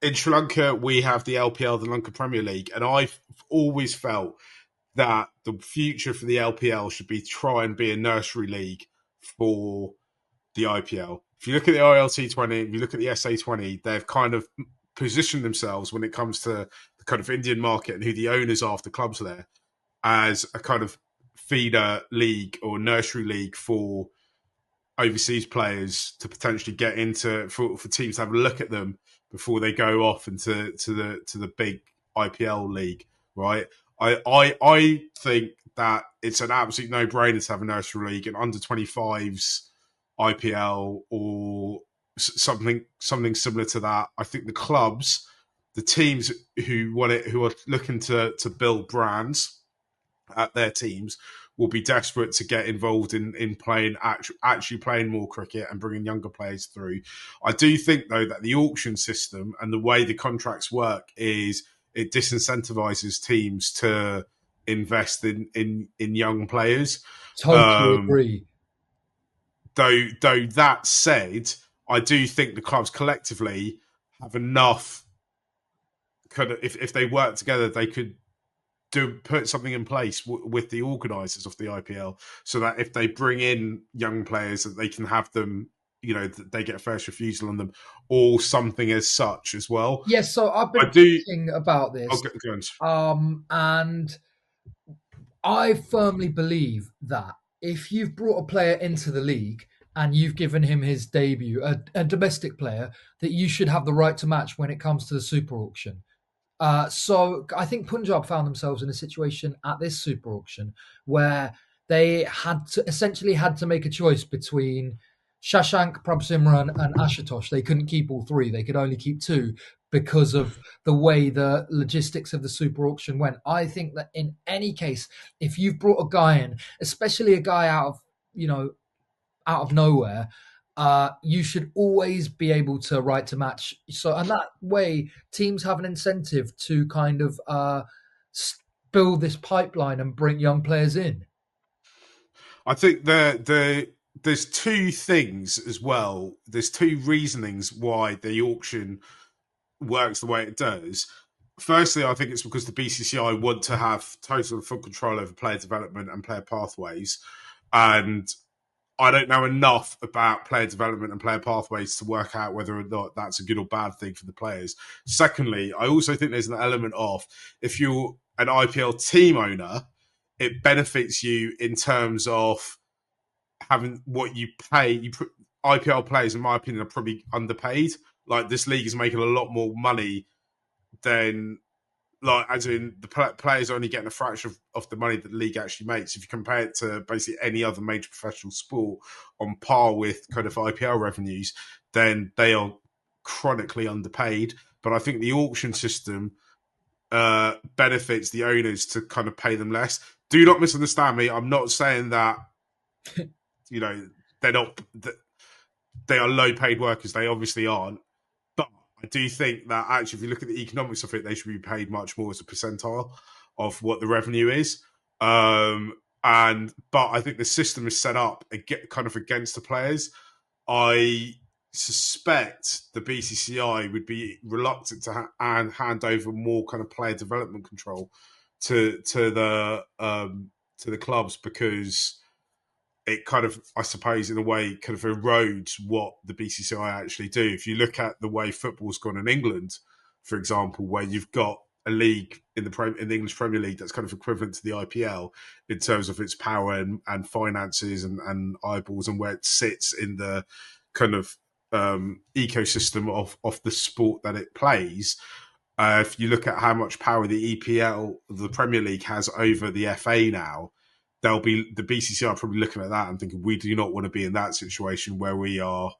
in Sri Lanka, we have the LPL, the Lanka Premier League, and I've always felt that the future for the LPL should be try and be a nursery league for the IPL. If you look at the ILT20, if you look at the SA20, they've kind of positioned themselves when it comes to the kind of Indian market and who the owners are of the clubs there as a kind of feeder league or nursery league for overseas players to potentially get into for teams to have a look at them before they go off into the big IPL league, right? I think that it's an absolute no brainer to have a nursery league and under 25s IPL or something similar to that. I think the clubs, the teams who want it, who are looking to build brands at their teams, will be desperate to get involved in playing actually playing more cricket and bringing younger players through. I do think though that the auction system and the way the contracts work is it disincentivizes teams to invest in young players. Totally Um, agree. though that said, I do think the clubs collectively have enough kind of if they work together, they could do put something in place with the organisers of the IPL, so that if they bring in young players, that they can have them, they get a first refusal on them, or something as such as well. Yes, so I've I been do. thinking about I'll this, go on. and I firmly believe that if you've brought a player into the league and you've given him his debut, a domestic player, that you should have the right to match when it comes to the super auction. So I think Punjab found themselves in a situation at this super auction where they had to make a choice between Shashank, Prabhsimran, and Ashutosh. They couldn't keep all three; they could only keep two because of the way the logistics of the super auction went. I think that in any case, if you've brought a guy in, especially a guy out of nowhere, you should always be able to right to match. So, and that way, teams have an incentive to kind of build this pipeline and bring young players in. I think there's two things as well. There's two reasonings why the auction works the way it does. Firstly, I think it's because the BCCI want to have total and full control over player development and player pathways. And I don't know enough about player development and player pathways to work out whether or not that's a good or bad thing for the players. Secondly, I also think there's an element of if you're an IPL team owner, it benefits you in terms of having what you pay. IPL players, in my opinion, are probably underpaid. Like this league is making a lot more money than like as in the players are only getting a fraction of the money that the league actually makes. If you compare it to basically any other major professional sport on par with kind of IPL revenues, then they are chronically underpaid. But I think the auction system benefits the owners to kind of pay them less. Do not misunderstand me. I'm not saying that you know they're not they are low paid workers. They obviously aren't. But I do think that actually, if you look at the economics of it, they should be paid much more as a percentile of what the revenue is. But I think the system is set up kind of against the players. I suspect the BCCI would be reluctant to hand over more kind of player development control to the clubs because it kind of, I suppose, in a way, kind of erodes what the BCCI actually do. If you look at the way football's gone in England, for example, where you've got a league in the English Premier League that's kind of equivalent to the IPL in terms of its power and finances and eyeballs and where it sits in the kind of ecosystem of the sport that it plays. If you look at how much power the EPL, the Premier League, has over the FA now, they'll be the BCCI are probably looking at that and thinking we do not want to be in that situation where we are,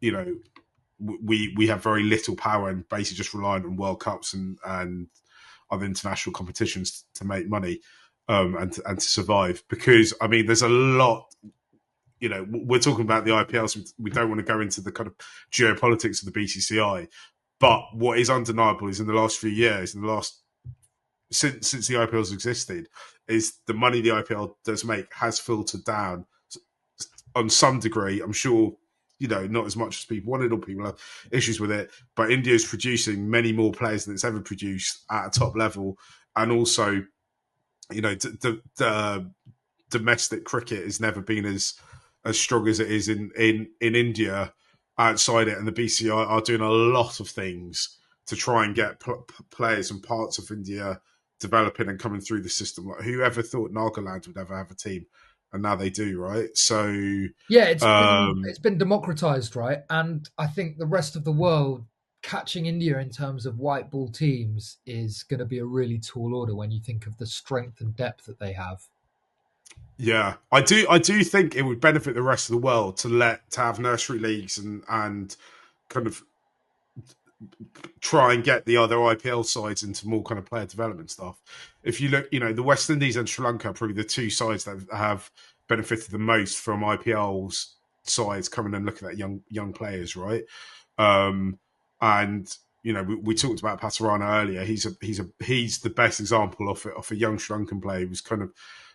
you know, we have very little power and basically just relying on World Cups and other international competitions to make money and to survive. Because I mean, there's a lot. You know, we're talking about the IPL, so we don't want to go into the kind of geopolitics of the BCCI. But what is undeniable is in the last few years, in the last since the IPL has existed, is the money the IPL does make has filtered down on some degree. I'm sure not as much as people wanted, or people have issues with it. But India is producing many more players than it's ever produced at a top level, and also, the domestic cricket has never been as strong as it is in India outside it, and the BCI are doing a lot of things to try and get players and parts of India developing and coming through the system. Like, whoever thought Nagaland would ever have a team, and now they do, right? So Yeah, it's been democratized, right? And I think the rest of the world catching India in terms of white ball teams is going to be a really tall order when you think of the strength and depth that they have. yeah, I do think it would benefit the rest of the world to have nursery leagues and kind of try and get the other IPL sides into more kind of player development stuff. If you look, the West Indies and Sri Lanka are probably the two sides that have benefited the most from IPL's sides coming and looking at young players, right? And we talked about Patarana earlier. He's the best example of a young Sri Lankan player who's kind of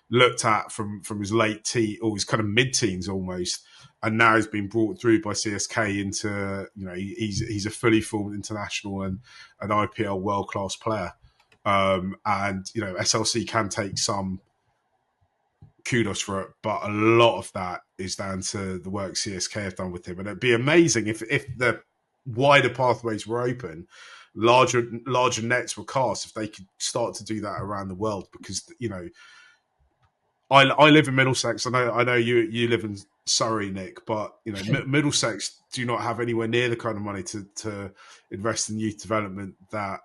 looked at from his late teen or his kind of mid-teens almost, and now he's been brought through by CSK into he's a fully formed international and an IPL world-class player. And SLC can take some kudos for it, but a lot of that is down to the work CSK have done with him. And it'd be amazing if the wider pathways were open, larger nets were cast, if they could start to do that around the world. Because I live in Middlesex. I know you live in Surrey, Nick, but Middlesex do not have anywhere near the kind of money to invest in youth development that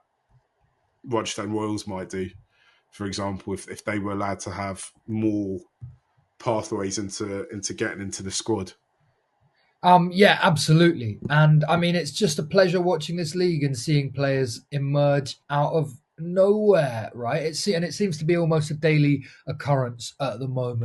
Rochester Royals might do, for example, if they were allowed to have more pathways into getting into the squad. Yeah, absolutely. And I mean, it's just a pleasure watching this league and seeing players emerge out of nowhere, right? And it seems to be almost a daily occurrence at the moment.